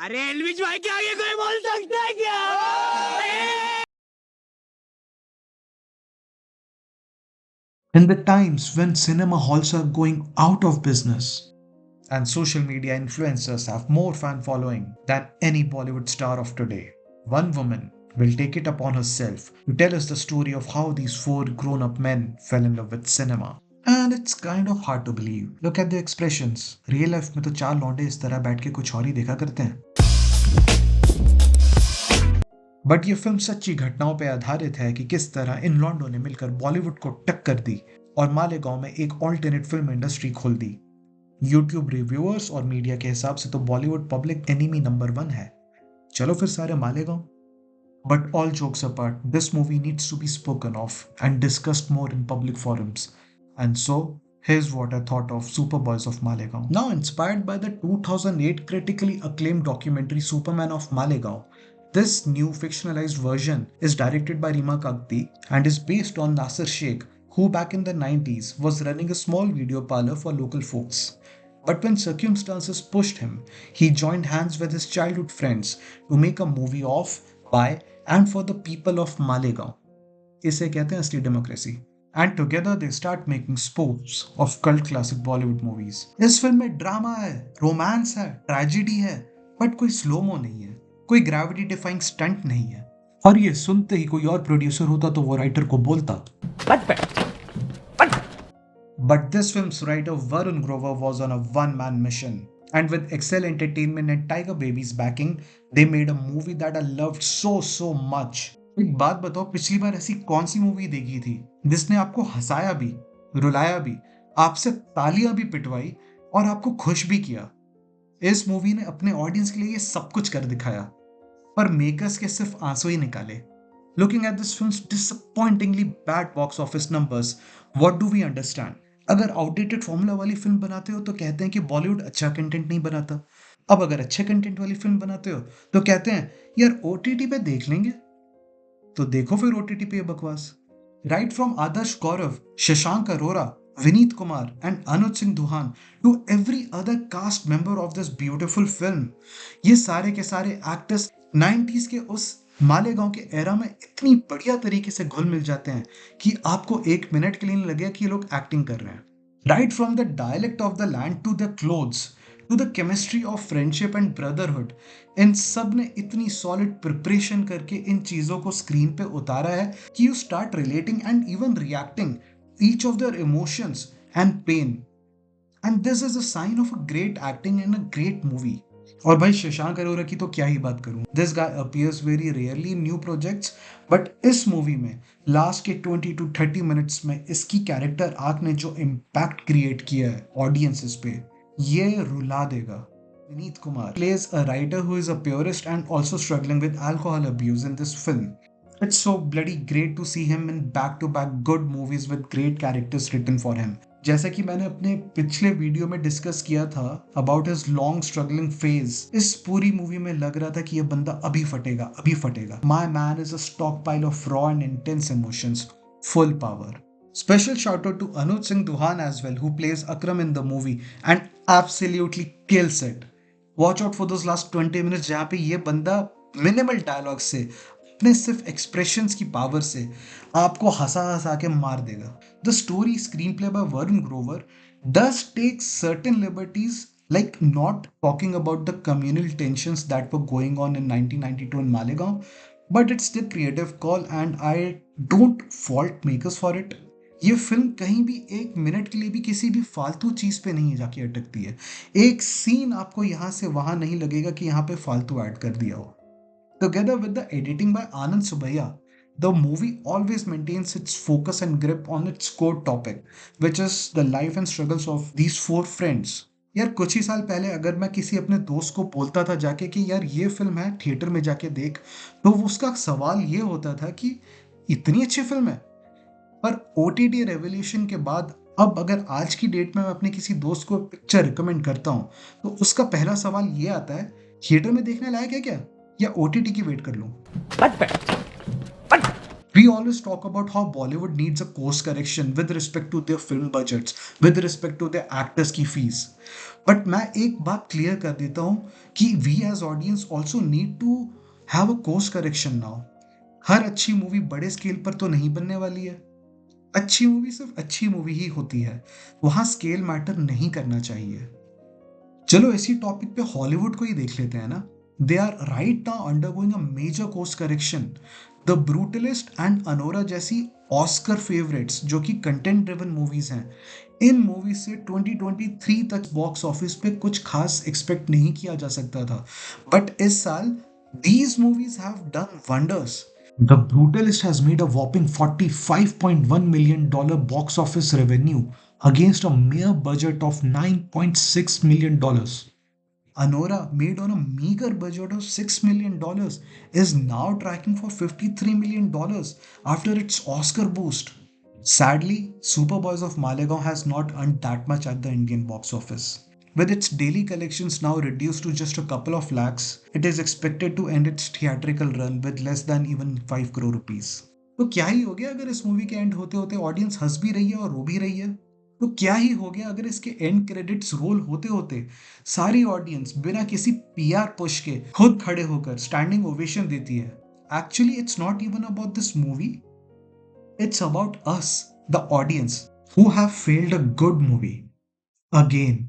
अरे एलविश भाई के आगे कोई बोल सकता है क्या? In the times when cinema halls are going out of business and social media influencers have more fan following than any Bollywood star of today, one woman will take it upon herself to tell us the story of how these four grown up men fell in love with cinema. And it's kind of hard to believe. Look at the expressions. Real life में तो चार लौंडे इस तरह बैठ के कुछ और ही देखा करते हैं. बट ये फिल्म सच्ची घटनाओं पर आधारित है कि किस तरह इन लॉन्डो ने मिलकर बॉलीवुड को टक्कर दी और मालेगांव में एक ऑल्टरनेट फिल्म इंडस्ट्री खोल दी. यूट्यूब रिव्यूअर्स और मीडिया के हिसाब से तो बॉलीवुड पब्लिक एनिमी नंबर 1 है. चलो फिर सारे Malegaon. But all jokes apart, this movie needs to be spoken of and discussed more in public forums. And so, here's what I thought of Superboys of Malegaon. Now inspired by the 2008 critically acclaimed documentary Superman of Malegaon, this new fictionalized version is directed by Rima Kagti and is based on Nasir Sheikh, who back in the 90s was running a small video parlor for local folks. But when circumstances pushed him, he joined hands with his childhood friends to make a movie of, by, and for the people of Malegaon. इसे कहते हैं असली democracy. And together they start making spooks of cult classic Bollywood movies. इस film में drama है, romance है, tragedy है, but कोई स्लोमो नहीं है, कोई ग्रेविटी डिफाइंग स्टंट नहीं है. और ये सुनते ही कोई और प्रोड्यूसर होता तो वो राइटर को बोलता. But this film's writer Varun Grover was on a one-man mission. And with Excel Entertainment and Tiger Baby's backing, they made a movie that I loved so much. एक बात बताओ, पिछली बार ऐसी कौन सी मूवी देखी थी जिसने आपको हंसाया भी, रुलाया भी, आपसे तालियां भी पिटवाई और आपको खुश भी किया? इस मूवी ने अपने ऑडियंस के लिए ये सब कुछ कर दिखाया, पर मेकर्स के सिर्फ आंसू ही निकाले. Looking at this film's disappointingly bad box office numbers, what do we understand? अगर आउटडेटेड फॉर्मूला वाली फिल्म बनाते हो तो कहते हैं कि बॉलीवुड अच्छा कंटेंट नहीं बनाता. अब अगर अच्छे कंटेंट वाली फिल्म बनाते हो तो कहते हैं यार ओटीटी पे देख लेंगे. तो देखो फिर ओटीटी पे बकवास. Right from Adarsh Gaurav, Shashank Arora, Vineet Kumar and Anuj Singh Duhan to every other cast member of this beautiful film, ये सारे के सारे एक्टर्स 90s के उस मालेगांव के एरा में इतनी बढ़िया तरीके से घुल मिल जाते हैं कि आपको एक मिनट के लिए नहीं लगेगा कि ये लोग एक्टिंग कर रहे हैं. Right from the dialect of the land to the clothes to the chemistry of friendship and brotherhood, इन सब ने इतनी सॉलिड प्रिपरेशन करके इन चीजों को स्क्रीन पे उतारा है कि you start relating and even reacting each of their emotions and pain. And this is a sign of a great acting and a great movie. और भाई शशांक अरोरा की तो क्या ही बात करूं. This guy appears very rarely in new projects, but इस movie में last के 20 to 30 मिनट्स में इसकी कैरेक्टर आर्क ने जो इम्पैक्ट क्रिएट किया है ऑडियंसेस पे, ये रुला देगा. Vineet Kumar plays a writer who is a purist and also struggling with alcohol abuse in this film. It's so bloody great to see him in back-to-back good movies with great characters written for him. जैसा कि मैंने अपने पिछले video में discuss किया था about his long struggling phase, इस पूरी मूवी में लग रहा था कि ये बंदा अभी फटेगा, अभी फटेगा. My man is a stockpile of raw and intense emotions, full power. Special shout out to Anuj Singh Duhan as well, who plays Akram in the movie and absolutely kills it. Watch out for those last 20 minutes जहाँ पे ये बंदा minimal dialogue से, अपने सिर्फ expressions की power से आपको हंसा हंसा के मार देगा. The story screenplay by Varun Grover does take certain liberties, like not talking about the communal tensions that were going on in 1992 in Malegaon, but it's the creative call and I don't fault makers for it. ये film कहीं भी एक minute के लिए भी किसी भी फालतू चीज पे नहीं जाके अटकती है. एक सीन आपको यहाँ से वहां नहीं लगेगा कि यहाँ पे फालतू ऐड कर दिया हो. Together with the editing by Anand Subhaya, the movie always maintains its focus and grip on its core topic, which is the life and struggles of these four friends. यार कुछ ही साल पहले अगर मैं किसी अपने दोस्त को बोलता था जाके कि यार ये फिल्म है थिएटर में जाके देख, तो उसका सवाल ये होता था कि इतनी अच्छी फिल्म है. पर OTT रेवोल्यूशन के बाद अब अगर आज की डेट में मैं अपने किसी दोस्त को पिक्चर रिकमेंड करता हूँ तो उसका पहला सवाल ये आता है, थिएटर में देखने लायक है क्या या OTT की वेट कर लूं? We always talk about how Bollywood needs a course correction with respect to their film budgets, with respect to their actors की fees. But मैं एक बात clear कर देता हूँ कि we as audience also need to have a course correction now. हर अच्छी movie बड़े स्केल पर तो नहीं बनने वाली है। अच्छी मूवी सिर्फ अच्छी मूवी ही होती है, वहां स्केल मैटर नहीं करना चाहिए। चलो इसी टॉपिक पे हॉलीवुड को ही देख लेते हैं ना। They are right now undergoing a major course correction. The Brutalist and Anora जैसी ऑस्कर फेवरेट्स जो कि कंटेंट ड्रिवन मूवीज हैं, इन मूवीज से 2023 तक बॉक्स ऑफिस पे कुछ खास एक्सपेक्ट नहीं किया जा सकता था, बट इस साल these movies have done wonders. The Brutalist has made a whopping $45.1 million box office revenue against a mere budget of $9.6 million. Anora, made on a meager budget of $6 million, is now tracking for $53 million after its Oscar boost. Sadly, Superboys of Malegaon has not earned that much at the Indian box office. With its daily collections now reduced to just a couple of lakhs, it is expected to end its theatrical run with less than even 5 crore rupees. तो क्या ही हो गया अगर इस movie के and होते होते audience हंस भी रही है और रो भी रही है? तो क्या ही हो गया अगर इसके एंड क्रेडिट्स रोल होते होते सारी ऑडियंस बिना किसी पीआर पुश के खुद खड़े होकर स्टैंडिंग ओवेशन देती है? Actually, it's not even about this movie. It's about us, the audience, who have failed a good movie again